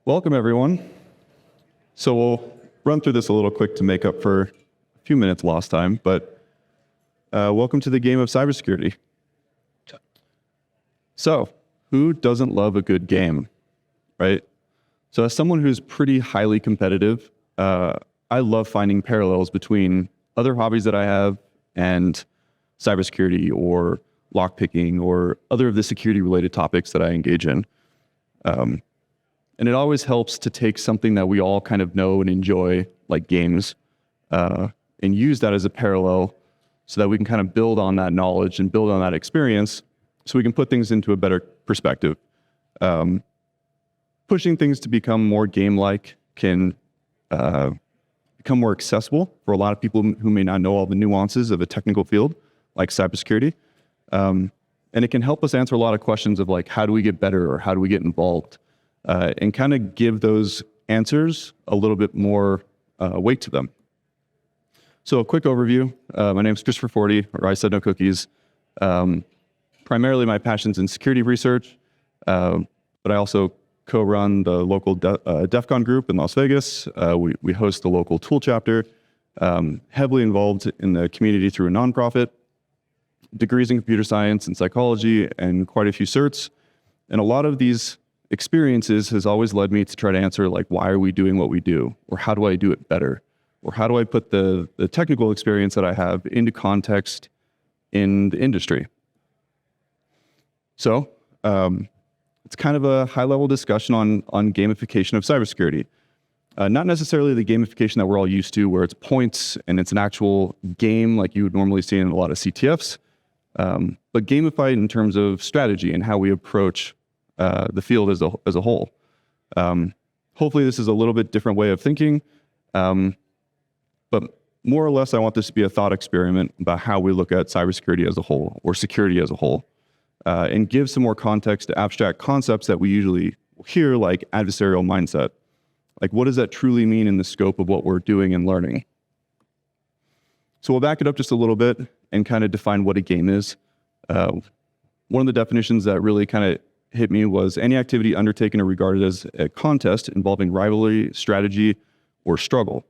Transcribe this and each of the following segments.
Welcome, everyone. So we'll run through this a little quick to make up for a few minutes lost time, but welcome to the Game of Cybersecurity. So, who doesn't love a good game, right? So as someone who's pretty highly competitive, I love finding parallels between other hobbies that I have and cybersecurity or lockpicking or other of the security-related topics that I engage in. And it always helps to take something that we all kind of know and enjoy, like games, and use that as a parallel so that we can kind of build on that knowledge and build on that experience so we can put things into a better perspective. Pushing things to become more game-like can become more accessible for a lot of people who may not know all the nuances of a technical field like cybersecurity. And it can help us answer a lot of questions of like, how do we get better or how do we get involved? And kind of give those answers a little bit more weight to them. So a quick overview. My name is Christopher Forte, or I Said No Cookies. Primarily my passion's in security research, but I also co-run the local DEF CON group in Las Vegas. We host the local tool chapter, heavily involved in the community through a nonprofit, degrees in computer science and psychology, and quite a few certs. And a lot of these experiences has always led me to try to answer, like, why are we doing what we do? Or how do I do it better? Or how do I put the technical experience that I have into context in the industry? So it's kind of a high-level discussion on gamification of cybersecurity. Not necessarily the gamification that we're all used to, where it's points and it's an actual game like you would normally see in a lot of CTFs, but gamified in terms of strategy and how we approach the field as a whole. Hopefully this is a little bit different way of thinking, but more or less I want this to be a thought experiment about how we look at cybersecurity as a whole, or security as a whole, and give some more context to abstract concepts that we usually hear, like adversarial mindset. Like, what does that truly mean in the scope of what we're doing and learning? So we'll back it up just a little bit and kind of define what a game is. One of the definitions that really kind of hit me was any activity undertaken or regarded as a contest involving rivalry, strategy, or struggle.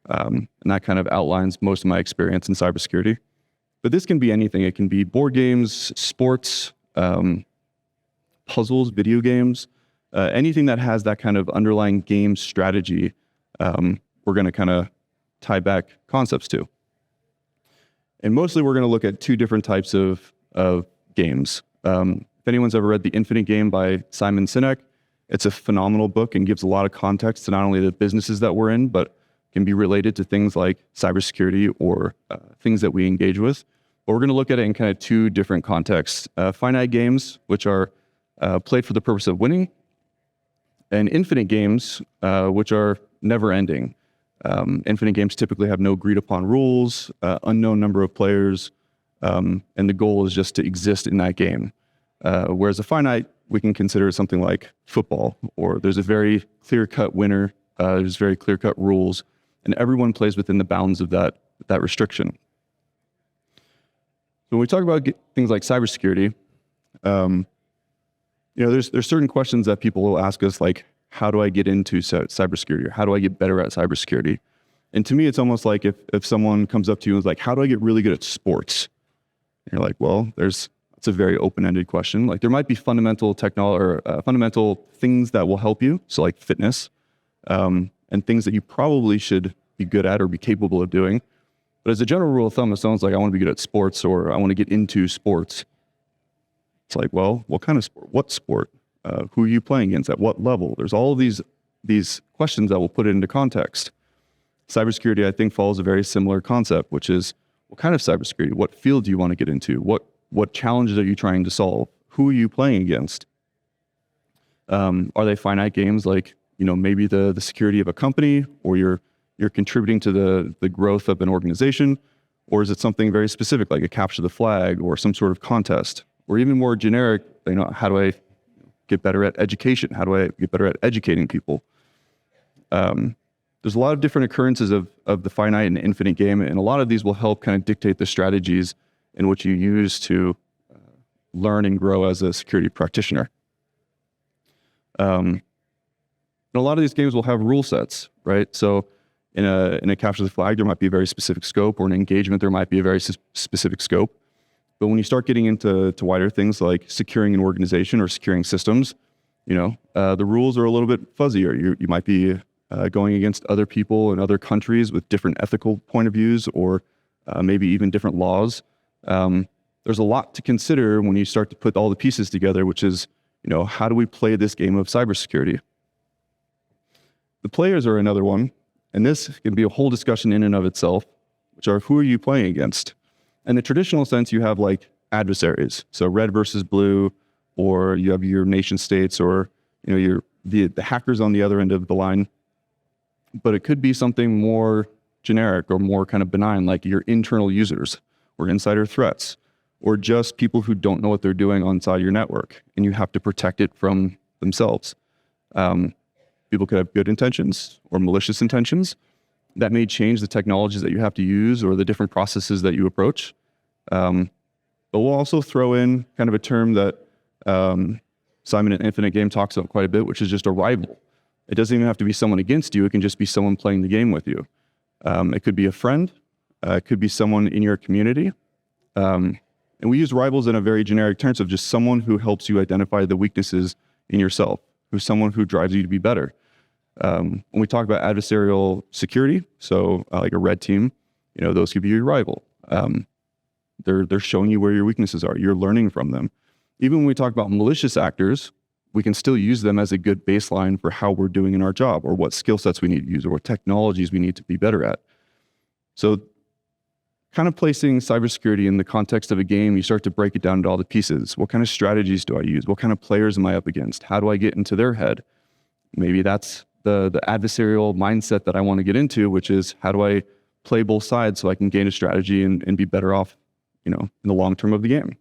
And that kind of outlines most of my experience in cybersecurity. But this can be anything. It can be board games, sports, puzzles, video games, anything that has that kind of underlying game strategy, we're going to kind of tie back concepts to. And mostly we're going to look at two different types of games. If anyone's ever read The Infinite Game by Simon Sinek, it's a phenomenal book and gives a lot of context to not only the businesses that we're in, but can be related to things like cybersecurity or things that we engage with. But we're going to look at it in kind of two different contexts. Finite games, which are played for the purpose of winning, and infinite games, which are never-ending. Infinite games typically have no agreed-upon rules, unknown number of players, and the goal is just to exist in that game. Whereas a finite, we can consider something like football, or there's a very clear-cut winner, there's very clear-cut rules, and everyone plays within the bounds of that restriction. So when we talk about things like cybersecurity, there's certain questions that people will ask us, like, how do I get into cybersecurity, or how do I get better at cybersecurity? And to me, it's almost like if someone comes up to you and is like, how do I get really good at sports? And you're like, well, it's a very open-ended question. Like, there might be fundamental fundamental things that will help you, so like fitness, and things that you probably should be good at or be capable of doing. But as a general rule of thumb, if someone's like, I want to be good at sports, or I want to get into sports, it's like, well, what kind of sport? What sport? Who are you playing against? At what level? There's all of these questions that will put it into context. Cybersecurity, I think, follows a very similar concept, which is, what kind of cybersecurity? What field do you want to get into? What challenges are you trying to solve? Who are you playing against? Are they finite games, like, maybe the security of a company, or you're contributing to the growth of an organization? Or is it something very specific, like a capture the flag or some sort of contest? Or even more generic, how do I get better at education? How do I get better at educating people? There's a lot of different occurrences of the finite and infinite game, and a lot of these will help kind of dictate the strategies in which you use to learn and grow as a security practitioner. And a lot of these games will have rule sets, right? So in a capture the flag, there might be a very specific scope, or an engagement, there might be a very specific scope. But when you start getting into wider things like securing an organization or securing systems, the rules are a little bit fuzzier. You might be going against other people in other countries with different ethical point of views, or maybe even different laws. There's a lot to consider when you start to put all the pieces together, which is, how do we play this game of cybersecurity? The players are another one, and this can be a whole discussion in and of itself, which are, who are you playing against? In the traditional sense, you have like adversaries, so red versus blue, or you have your nation states, or the hackers on the other end of the line. But it could be something more generic or more kind of benign, like your internal users or insider threats, or just people who don't know what they're doing inside your network, and you have to protect it from themselves. People could have good intentions or malicious intentions. That may change the technologies that you have to use or the different processes that you approach. But we'll also throw in kind of a term that Simon at Infinite Game talks about quite a bit, which is just a rival. It doesn't even have to be someone against you. It can just be someone playing the game with you. It could be a friend. It could be someone in your community. And we use rivals in a very generic terms of just someone who helps you identify the weaknesses in yourself, who's someone who drives you to be better. When we talk about adversarial security, so like a red team, those could be your rival. They're showing you where your weaknesses are. You're learning from them. Even when we talk about malicious actors, we can still use them as a good baseline for how we're doing in our job, or what skill sets we need to use, or what technologies we need to be better at. So kind of placing cybersecurity in the context of a game, you start to break it down into all the pieces. What kind of strategies do I use? What kind of players am I up against? How do I get into their head? Maybe that's the adversarial mindset that I want to get into, which is, how do I play both sides so I can gain a strategy and be better off, in the long term of the game.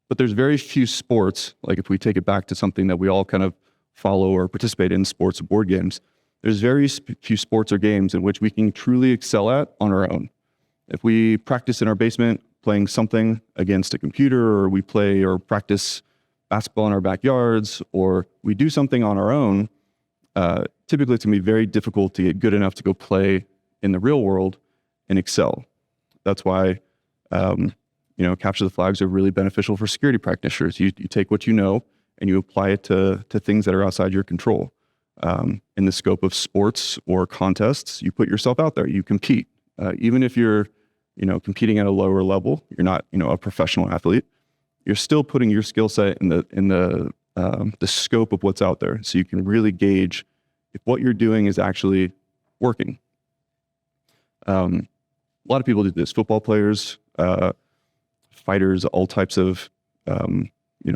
But there's very few sports, like if we take it back to something that we all kind of follow or participate in, sports or board games, there's very few sports or games in which we can truly excel at on our own. If we practice in our basement playing something against a computer, or we play or practice basketball in our backyards, or we do something on our own, typically it's going to be very difficult to get good enough to go play in the real world and excel. That's why capture the flags are really beneficial for security practitioners. You take what you know and you apply it to things that are outside your control. In the scope of sports or contests, you put yourself out there, you compete. Even if you're competing at a lower level, you're not a professional athlete, you're still putting your skill set in the scope of what's out there, so you can really gauge if what you're doing is actually working. A lot of people do this. Football players, fighters, all types of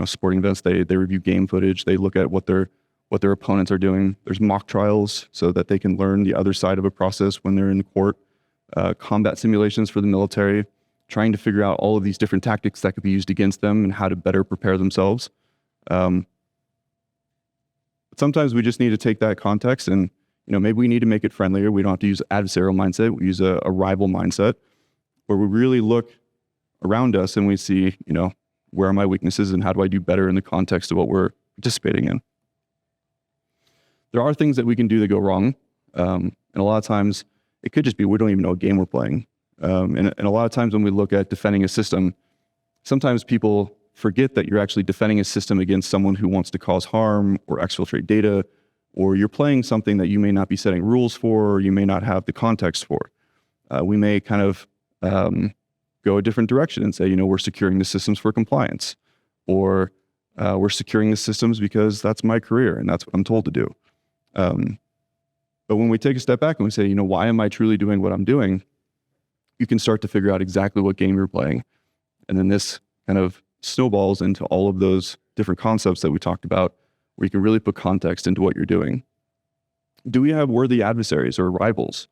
sporting events. They review game footage. They look at what their opponents are doing. There's mock trials so that they can learn the other side of a process when they're in the court. Combat simulations for the military, trying to figure out all of these different tactics that could be used against them and how to better prepare themselves. But sometimes we just need to take that context and, maybe we need to make it friendlier. We don't have to use adversarial mindset. We use a rival mindset, where we really look around us and we see, where are my weaknesses and how do I do better in the context of what we're participating in. There are things that we can do that go wrong. And a lot of times it could just be, we don't even know what game we're playing. And a lot of times when we look at defending a system, sometimes people forget that you're actually defending a system against someone who wants to cause harm or exfiltrate data, or you're playing something that you may not be setting rules for, or you may not have the context for. We may kind of go a different direction and say, we're securing the systems for compliance, or we're securing the systems because that's my career and that's what I'm told to do. But when we take a step back and we say, why am I truly doing what I'm doing? You can start to figure out exactly what game you're playing. And then this kind of snowballs into all of those different concepts that we talked about, where you can really put context into what you're doing. Do we have worthy adversaries or rivals?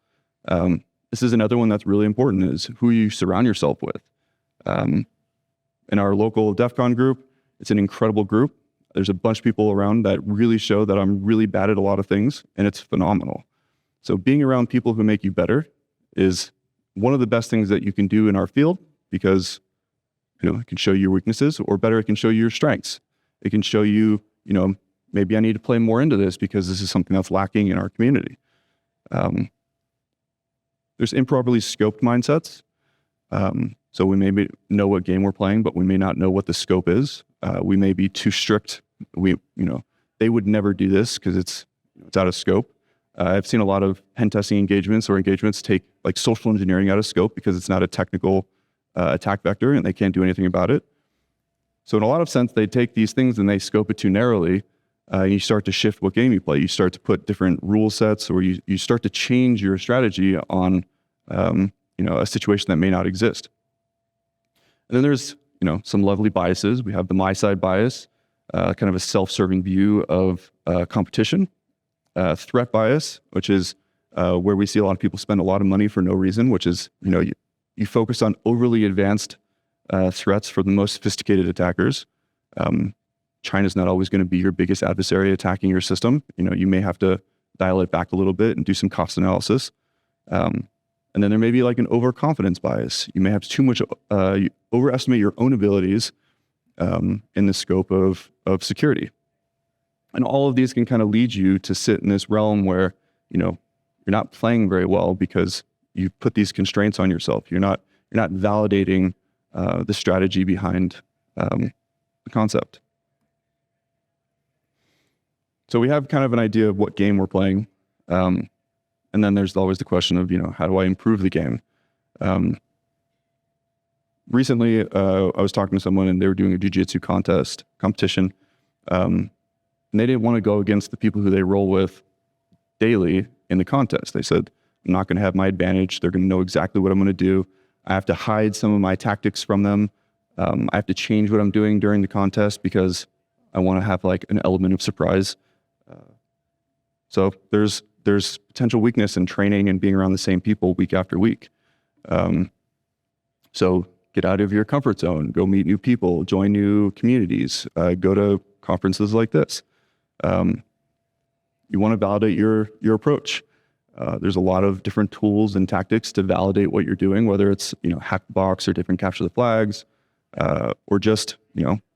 This is another one that's really important, is who you surround yourself with. In our local DEF CON group, it's an incredible group. There's a bunch of people around that really show that I'm really bad at a lot of things, and it's phenomenal. So being around people who make you better is one of the best things that you can do in our field, because it can show you your weaknesses, or better, it can show you your strengths. It can show you, maybe I need to play more into this because this is something that's lacking in our community. There's improperly scoped mindsets. So we maybe know what game we're playing, but we may not know what the scope is. We may be too strict. They would never do this because it's out of scope. I've seen a lot of pen testing engagements or engagements take like social engineering out of scope because it's not a technical attack vector and they can't do anything about it. So in a lot of sense, they take these things and they scope it too narrowly. And you start to shift what game you play. You start to put different rule sets, or you start to change your strategy on a situation that may not exist. And then there's some lovely biases. We have the my side bias, kind of a self-serving view of competition. Threat bias, which is where we see a lot of people spend a lot of money for no reason, which is you focus on overly advanced threats for the most sophisticated attackers. China's not always going to be your biggest adversary attacking your system. You may have to dial it back a little bit and do some cost analysis. And then there may be like an overconfidence bias. You may have too much, you overestimate your own abilities in the scope of security. And all of these can kind of lead you to sit in this realm where, you're not playing very well because you put these constraints on yourself. You're not validating the strategy behind the concept. So we have kind of an idea of what game we're playing. And then there's always the question of, how do I improve the game? Recently, I was talking to someone and they were doing a jiu-jitsu competition. And they didn't want to go against the people who they roll with daily in the contest. They said, I'm not going to have my advantage. They're going to know exactly what I'm going to do. I have to hide some of my tactics from them. I have to change what I'm doing during the contest because I want to have like an element of surprise. So there's potential weakness in training and being around the same people week after week. So get out of your comfort zone, go meet new people, join new communities, go to conferences like this. You want to validate your approach. There's a lot of different tools and tactics to validate what you're doing, whether it's hack the box or different capture the flags, or just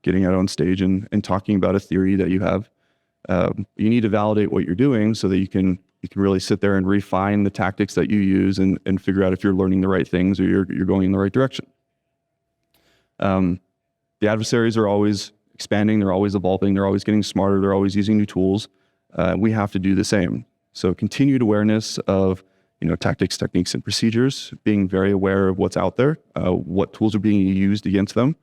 getting out on stage and talking about a theory that you have. You need to validate what you're doing so that you can really sit there and refine the tactics that you use and figure out if you're learning the right things or you're going in the right direction. The adversaries are always expanding, they're always evolving, they're always getting smarter, they're always using new tools. We have to do the same. So continued awareness of tactics, techniques, and procedures, being very aware of what's out there, what tools are being used against them.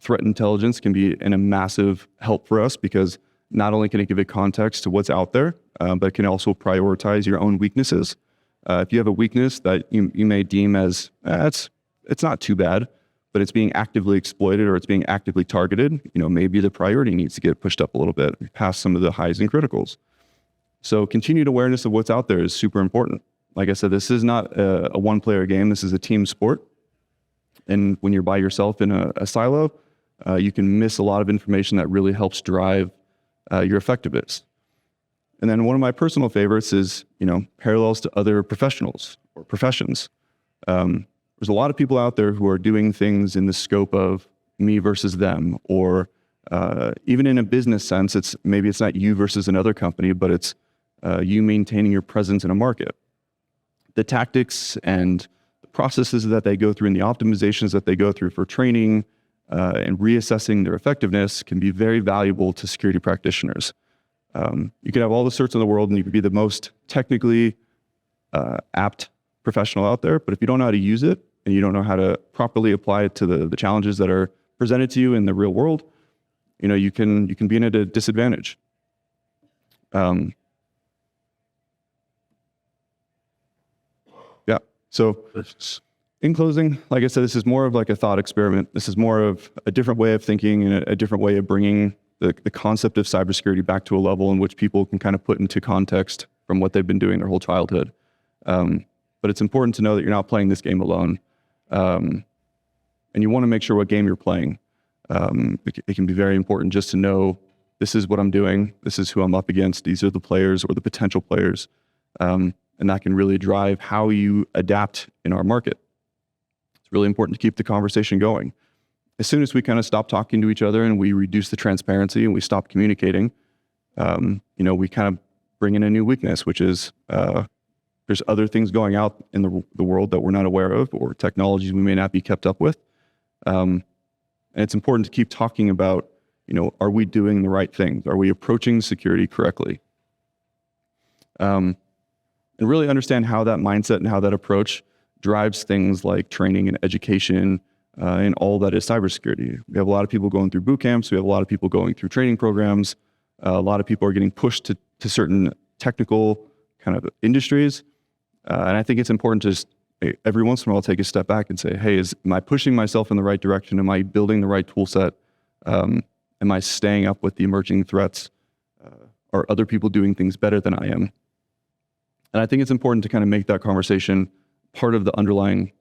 Threat intelligence can be a massive help for us because not only can it give it context to what's out there, but it can also prioritize your own weaknesses. If you have a weakness that you may deem as, it's not too bad, but it's being actively exploited or it's being actively targeted, maybe the priority needs to get pushed up a little bit past some of the highs and criticals. So continued awareness of what's out there is super important. Like I said, this is not a one-player game. This is a team sport. And when you're by yourself in a silo, you can miss a lot of information that really helps drive your effectiveness. And then one of my personal favorites is, parallels to other professionals or professions. There's a lot of people out there who are doing things in the scope of me versus them, or even in a business sense, maybe it's not you versus another company, but it's you maintaining your presence in a market. The tactics and the processes that they go through and the optimizations that they go through for training and reassessing their effectiveness can be very valuable to security practitioners. You can have all the certs in the world and you can be the most technically apt professional out there, but if you don't know how to use it and you don't know how to properly apply it to the challenges that are presented to you in the real world, you can be at a disadvantage. So in closing, like I said, this is more of like a thought experiment. This is more of a different way of thinking and a different way of bringing the concept of cybersecurity back to a level in which people can kind of put into context from what they've been doing their whole childhood. But it's important to know that you're not playing this game alone. And you want to make sure what game you're playing. It can be very important just to know this is what I'm doing. This is who I'm up against. These are the players or the potential players. And that can really drive how you adapt in our market. It's really important to keep the conversation going. as soon as we kind of stop talking to each other and we reduce the transparency and we stop communicating, we kind of bring in a new weakness, which is there's other things going out in the world that we're not aware of, or technologies we may not be kept up with. And it's important to keep talking about, are we doing the right things? Are we approaching security correctly? And really understand how that mindset and how that approach drives things like training and education and all that is cybersecurity. We have a lot of people going through boot camps. We have a lot of people going through training programs. A lot of people are getting pushed to certain technical kind of industries. And I think it's important to just every once in a while take a step back and say, hey, am I pushing myself in the right direction? Am I building the right tool set? Am I staying up with the emerging threats? Are other people doing things better than I am? And I think it's important to kind of make that conversation part of the underlying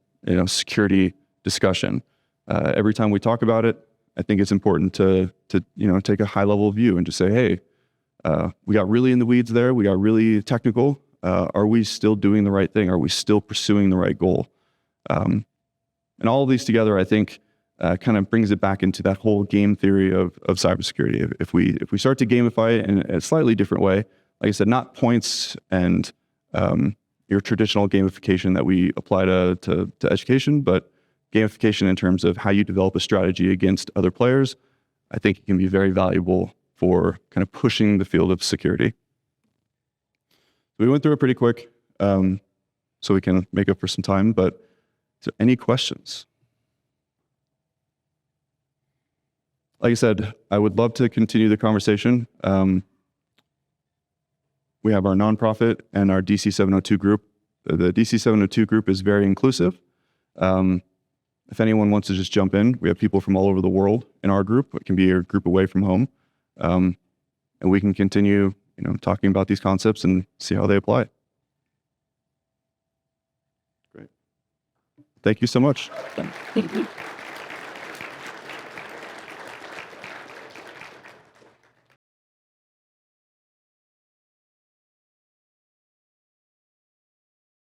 security discussion. Every time we talk about it, I think it's important to take a high level view and just say, hey, we got really in the weeds there. We got really technical. Are we still doing the right thing? Are we still pursuing the right goal? And all of these together, I think, kind of brings it back into that whole game theory of cybersecurity. If we start to gamify it in a slightly different way, like I said, not points and your traditional gamification that we apply to education, but gamification in terms of how you develop a strategy against other players, I think it can be very valuable for kind of pushing the field of security. We went through it pretty quick, so we can make up for some time, but is there any questions? Like I said, I would love to continue the conversation. We have our nonprofit and our DC 702 group. The DC 702 group is very inclusive. If anyone wants to just jump in, we have people from all over the world in our group. It can be a group away from home. And we can continue talking about these concepts and see how they apply. Great. Thank you so much.